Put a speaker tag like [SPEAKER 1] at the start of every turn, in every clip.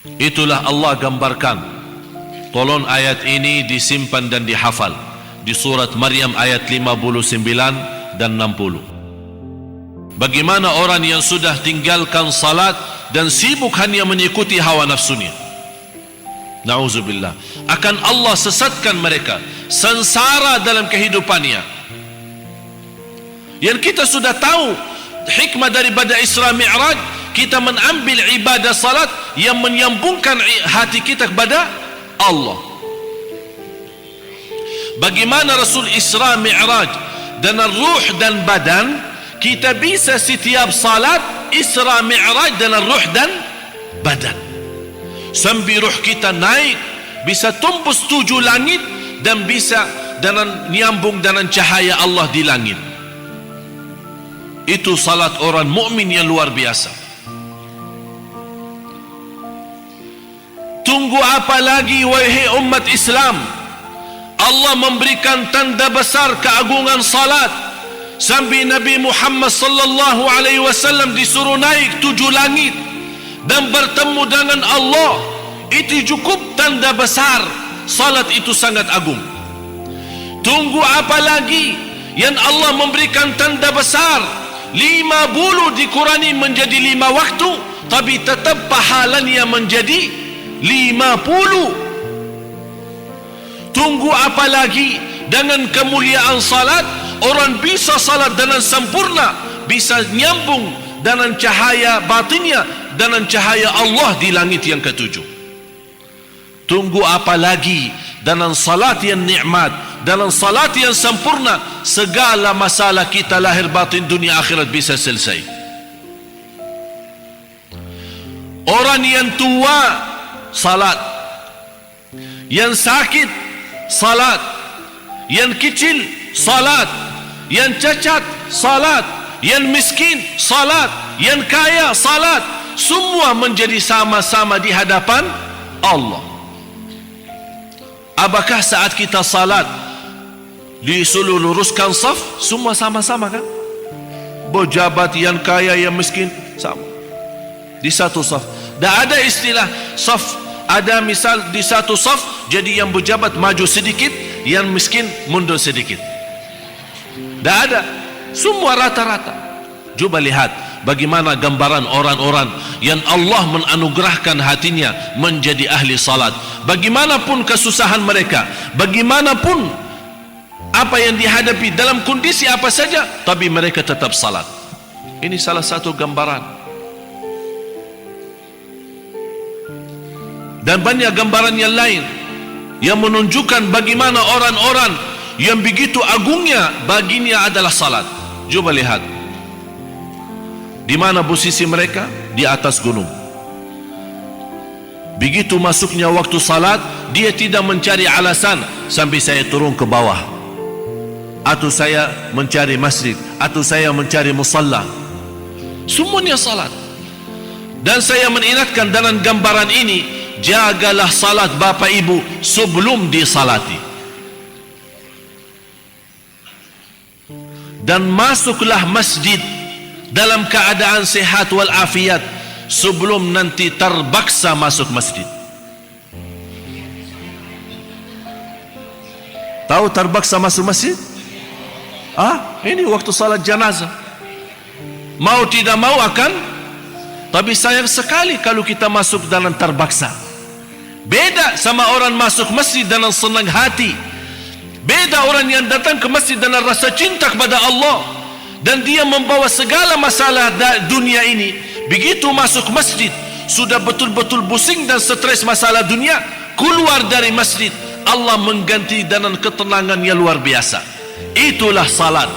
[SPEAKER 1] Itulah Allah gambarkan. Tolong ayat ini disimpan dan dihafal di surat Maryam ayat 59 dan 60. Bagaimana orang yang sudah tinggalkan salat dan sibuk hanya mengikuti hawa nafsunya, na'udzubillah, akan Allah sesatkan mereka, sengsara dalam kehidupannya. Yang kita sudah tahu hikmah daripada Isra Mi'raj, kita mengambil ibadah salat yang menyambungkan hati kita kepada Allah. Bagaimana Rasul Isra Mi'raj dengan ruh dan badan, kita bisa setiap salat Isra Mi'raj dengan ruh dan badan, sambil ruh kita naik bisa tembus 7 langit dan bisa dengan nyambung dengan cahaya Allah di langit. Itu salat orang mukmin yang luar biasa. Tunggu apa lagi wahai umat Islam? Allah memberikan tanda besar keagungan salat sampai Nabi Muhammad sallallahu alaihi wasallam disuruh naik 7 langit dan bertemu dengan Allah. Itu cukup tanda besar salat itu sangat agung. Tunggu apa lagi? Yang Allah memberikan tanda besar 50 dikurani menjadi 5 waktu, tapi tetap pahalanya menjadi 50. Tunggu apa lagi? Dengan kemuliaan salat, orang bisa salat dengan sempurna, bisa nyambung dengan cahaya batinnya, dengan cahaya Allah di langit yang ketujuh. Tunggu apa lagi? Dengan salat yang nikmat, dengan salat yang sempurna, segala masalah kita lahir batin dunia akhirat bisa selesai. Orang yang tua salat, yang sakit salat, yang kecil salat, yang cacat salat, yang miskin salat, yang kaya salat, semua menjadi sama-sama di hadapan Allah. Apakah saat kita salat disuruh luruskan saf, semua sama-sama kan? Pejabat, yang kaya, yang miskin sama di satu saf. Tak ada istilah saf. Ada misal di satu saf, jadi yang pejabat maju sedikit, yang miskin mundur sedikit. Tak ada, semua rata-rata. Coba lihat bagaimana gambaran orang-orang yang Allah menganugerahkan hatinya menjadi ahli salat. Bagaimanapun kesusahan mereka, bagaimanapun apa yang dihadapi, dalam kondisi apa saja, tapi mereka tetap salat. Ini salah satu gambaran. Dan banyak gambaran yang lain yang menunjukkan bagaimana orang-orang yang begitu agungnya baginya adalah salat. Coba lihat di mana posisi mereka, di atas gunung. Begitu masuknya waktu salat, dia tidak mencari alasan sampai saya turun ke bawah, atau saya mencari masjid, atau saya mencari musalla. Semuanya salat. Dan saya mengingatkan dalam gambaran ini, jagalah salat Bapak Ibu sebelum disalati, dan masuklah masjid dalam keadaan sehat walafiat sebelum nanti terpaksa masuk masjid. Tahu terpaksa masuk masjid? Ini waktu salat jenazah. Mau tidak mau akan, tapi sayang sekali kalau kita masuk dalam terpaksa. Beda sama orang masuk masjid dengan senang hati. Beda orang yang datang ke masjid dengan rasa cinta kepada Allah, dan dia membawa segala masalah dunia ini. Begitu masuk masjid, sudah betul-betul pusing dan stres masalah dunia, keluar dari masjid, Allah mengganti dengan ketenangan yang luar biasa. Itulah salat.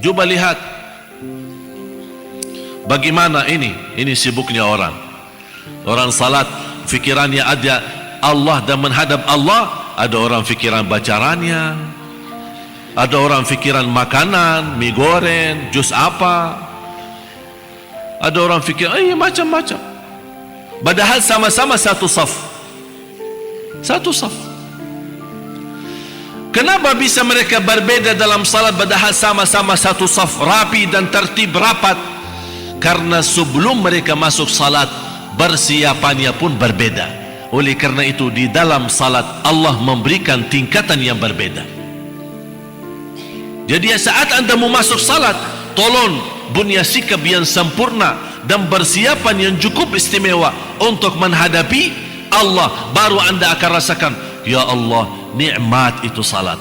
[SPEAKER 1] Coba lihat bagaimana ini sibuknya orang salat, fikirannya ada Allah dan menghadap Allah. Ada orang fikiran bacarannya, ada orang fikiran makanan, mie goreng, jus apa, ada orang fikir macam-macam. Padahal sama-sama satu saf. Kenapa bisa mereka berbeda dalam salat padahal sama-sama satu saf, rapi dan tertib rapat? Karena sebelum mereka masuk salat, persiapannya pun berbeda. Oleh kerana itu di dalam salat Allah memberikan tingkatan yang berbeda. Jadi saat anda mau masuk salat, tolong bunya sikap yang sempurna dan persiapan yang cukup istimewa untuk menghadapi Allah. Baru anda akan rasakan, ya Allah, nikmat itu salat.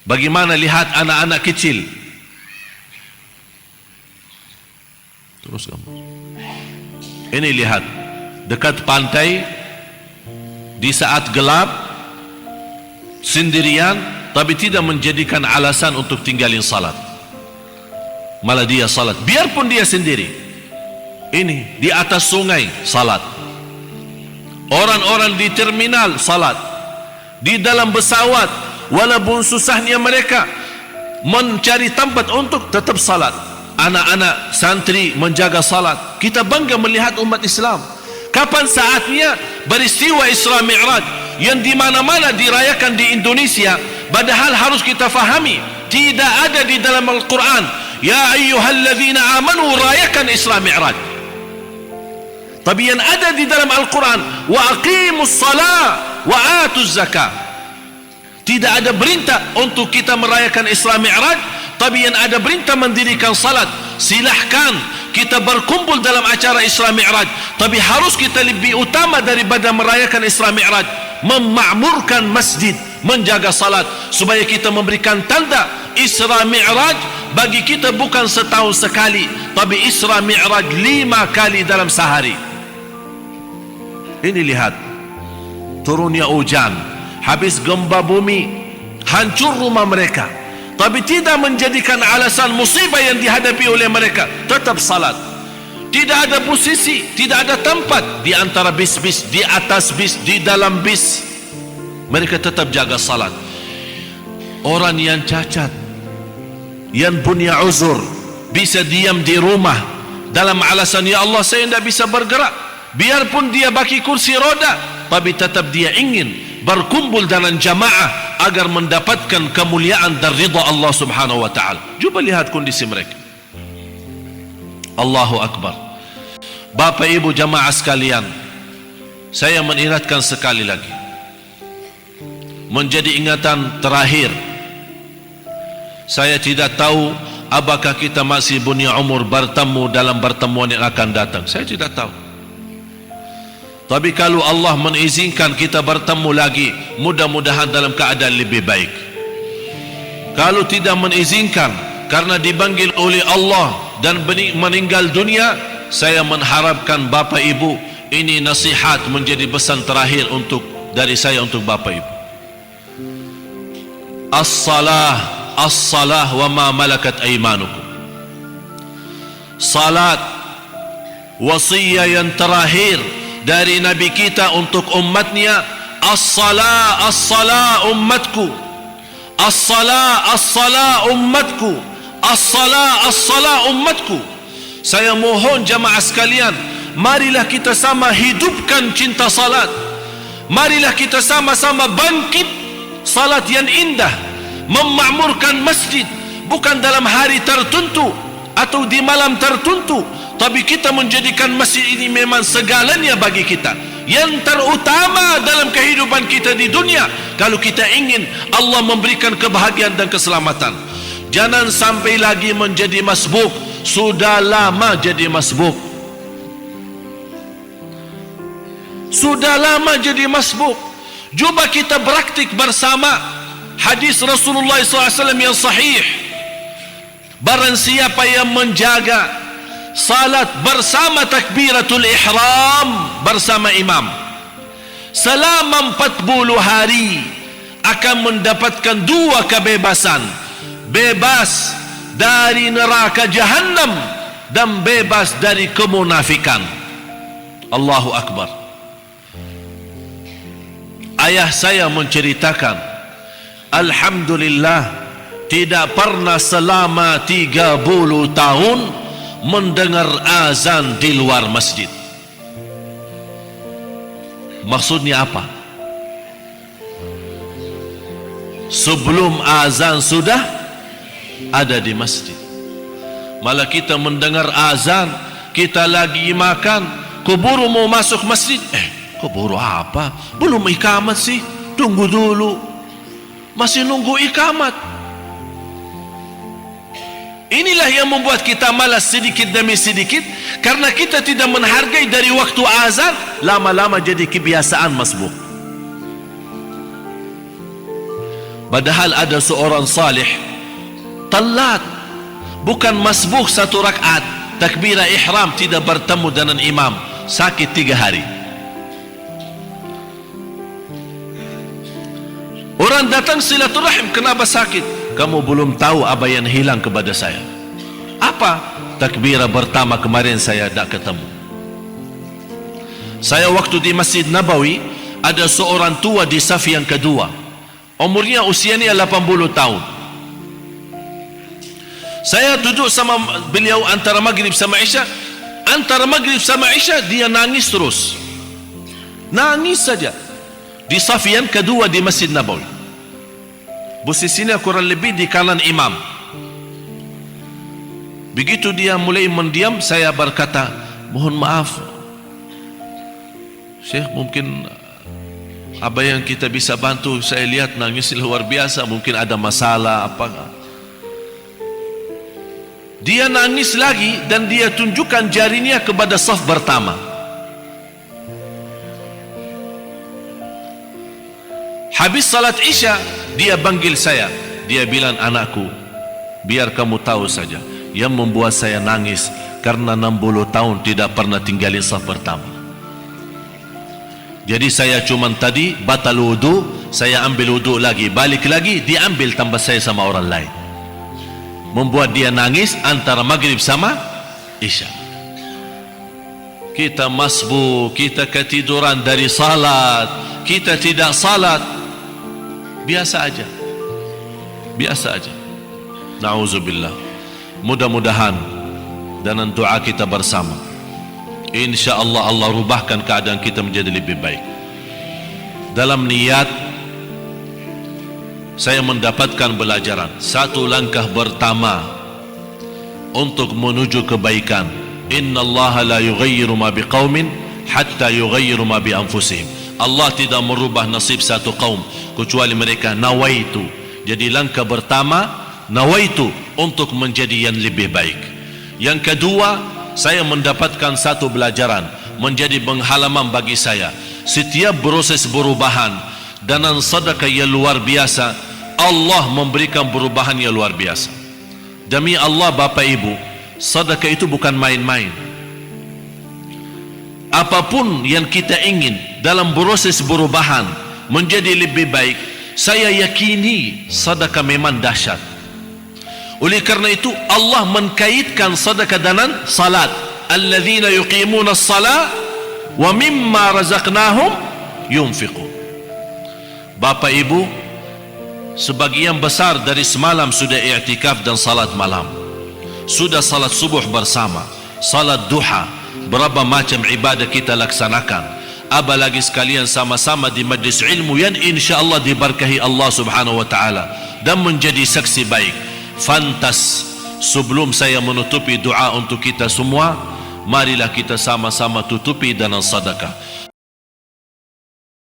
[SPEAKER 1] Bagaimana lihat anak-anak kecil? Terus kamu. Ini lihat, dekat pantai, di saat gelap, sendirian, tapi tidak menjadikan alasan untuk tinggalin salat. Malah dia salat, biarpun dia sendiri. Ini di atas sungai salat. Orang-orang di terminal salat. Di dalam pesawat, walaupun susahnya mereka mencari tempat untuk tetap salat. Anak-anak santri menjaga salat. Kita bangga melihat umat Islam. Kapan saatnya beristiwa Isra Mi'raj yang di mana-mana dirayakan di Indonesia, padahal harus kita fahami tidak ada di dalam Al-Quran, ya ayyuhalladzina amanu rayakan Isra Mi'raj. Tapi yang ada di dalam Al-Quran, wa aqimus salat wa atuz zakah. Tidak ada perintah untuk kita merayakan Isra Mi'raj, tapi yang ada perintah mendirikan salat. Silahkan kita berkumpul dalam acara Isra Mi'raj, tapi harus kita lebih utama daripada merayakan Isra Mi'raj, memakmurkan masjid, menjaga salat, supaya kita memberikan tanda Isra Mi'raj bagi kita bukan setahun sekali, tapi Isra Mi'raj 5 kali dalam sehari. Ini lihat, turunnya hujan, habis gempa bumi, hancur rumah mereka, tapi tidak menjadikan alasan musibah yang dihadapi oleh mereka, tetap salat. Tidak ada posisi, tidak ada tempat di antara bis-bis, di atas bis, di dalam bis, mereka tetap jaga salat. Orang yang cacat, yang punya uzur, bisa diam di rumah dalam alasan, ya Allah saya tidak bisa bergerak, biarpun dia pakai kursi roda, tapi tetap dia ingin berkumpul dalam jamaah agar mendapatkan kemuliaan dan ridha Allah subhanahu wa ta'ala. Cuba lihat kondisi mereka. Allahu Akbar. Bapak ibu jamaah sekalian, saya mengingatkan sekali lagi, menjadi ingatan terakhir. Saya tidak tahu apakah kita masih punya umur bertemu dalam pertemuan yang akan datang. Saya tidak tahu. Tapi kalau Allah mengizinkan kita bertemu lagi, mudah-mudahan dalam keadaan lebih baik. Kalau tidak mengizinkan karena dipanggil oleh Allah dan meninggal dunia, saya mengharapkan Bapak Ibu, ini nasihat menjadi pesan terakhir dari saya untuk Bapak Ibu. As-salah wa ma malakat aymanukum. Salat, wasiyah yang terakhir dari Nabi kita untuk umatnya. As-salah ummatku, as-salah ummatku, as-salah ummatku. Saya mohon jamaah sekalian, marilah kita sama hidupkan cinta salat. Marilah kita sama-sama bangkit salat yang indah, memakmurkan masjid, bukan dalam hari tertentu atau di malam tertentu, tapi kita menjadikan masjid ini memang segalanya bagi kita, yang terutama dalam kehidupan kita di dunia. Kalau kita ingin Allah memberikan kebahagiaan dan keselamatan, jangan sampai lagi menjadi masbuk. Sudah lama jadi masbuk, sudah lama jadi masbuk. Cuba kita praktik bersama hadis Rasulullah SAW yang sahih. Barang siapa yang menjaga salat bersama takbiratul ihram bersama imam selama 40 hari, akan mendapatkan 2 kebebasan: bebas dari neraka jahannam dan bebas dari kemunafikan. Allahu Akbar. Ayah saya menceritakan, alhamdulillah tidak pernah selama 30 tahun mendengar azan di luar masjid. Maksudnya apa? Sebelum azan sudah ada di masjid. Malah kita mendengar azan, kita lagi makan, keburu mau masuk masjid. Keburu apa? Belum ikamat sih. Tunggu dulu. Masih nunggu ikamat. Inilah yang membuat kita malas sedikit demi sedikit, karena kita tidak menghargai dari waktu azan, lama-lama jadi kebiasaan masbuk. Padahal ada seorang salih telat, bukan masbuk 1 rakaat, takbirah ihram tidak bertemu dengan imam, sakit 3 hari. Orang datang silaturahim, kenapa sakit? Kamu belum tahu apa yang hilang kepada saya. Apa? Takbirah pertama kemarin saya tak ketemu. Saya waktu di Masjid Nabawi, ada seorang tua di saf yang kedua, umurnya usianya 80 tahun. Saya duduk sama beliau antara maghrib sama isya. Antara maghrib sama isya dia nangis terus, nangis saja di saf yang kedua di Masjid Nabawi. Posisinya kurang lebih di kanan imam. Begitu dia mulai mendiam, saya berkata, mohon maaf Syekh, mungkin apa yang kita bisa bantu? Saya lihat nangis luar biasa, mungkin ada masalah apa. Dia nangis lagi dan dia tunjukkan jarinya kepada saf pertama. Habis salat isya, dia panggil saya. Dia bilang, anakku, biar kamu tahu saja, yang membuat saya nangis karena 60 tahun tidak pernah tinggalin saf pertama. Jadi saya cuma tadi batal wudu, saya ambil wudu lagi, balik lagi, diambil tambah saya sama orang lain. Membuat dia nangis antara maghrib sama isya. Kita masbuk, kita ketiduran dari salat, kita tidak salat, biasa aja, biasa aja. Na'udzubillah. Mudah-mudahan dengan doa kita bersama, InsyaAllah Allah rubahkan keadaan kita menjadi lebih baik. Dalam niat saya mendapatkan pelajaran, satu langkah pertama untuk menuju kebaikan, innallaha la yughayyiru ma biqaumin hatta yughayyiru ma bi anfusihim. Allah tidak merubah nasib satu kaum kecuali mereka nawaitu. Jadi langkah pertama, nawaitu untuk menjadi yang lebih baik. Yang kedua, saya mendapatkan satu pelajaran menjadi penghalaman bagi saya. Setiap proses perubahan dengan sedekah yang luar biasa, Allah memberikan perubahan yang luar biasa. Demi Allah Bapak Ibu, sedekah itu bukan main-main. Apapun yang kita ingin dalam proses perubahan menjadi lebih baik, saya yakini sedekah memang dahsyat. Oleh karena itu Allah mengkaitkan sedekah dengan salat. Alladzina yuqimuna as-salat wa mimma razaqnahum yunfiqun. Bapak Ibu, sebagian besar dari semalam sudah i'tikaf dan salat malam, sudah salat subuh bersama, salat duha, berapa macam ibadah kita laksanakan. Apalagi sekalian sama-sama di majlis ilmu yang insyaAllah diberkahi Allah subhanahu wa ta'ala dan menjadi saksi baik. Fantas, sebelum saya menutupi doa untuk kita semua, marilah kita sama-sama tutupi dengan sedekah.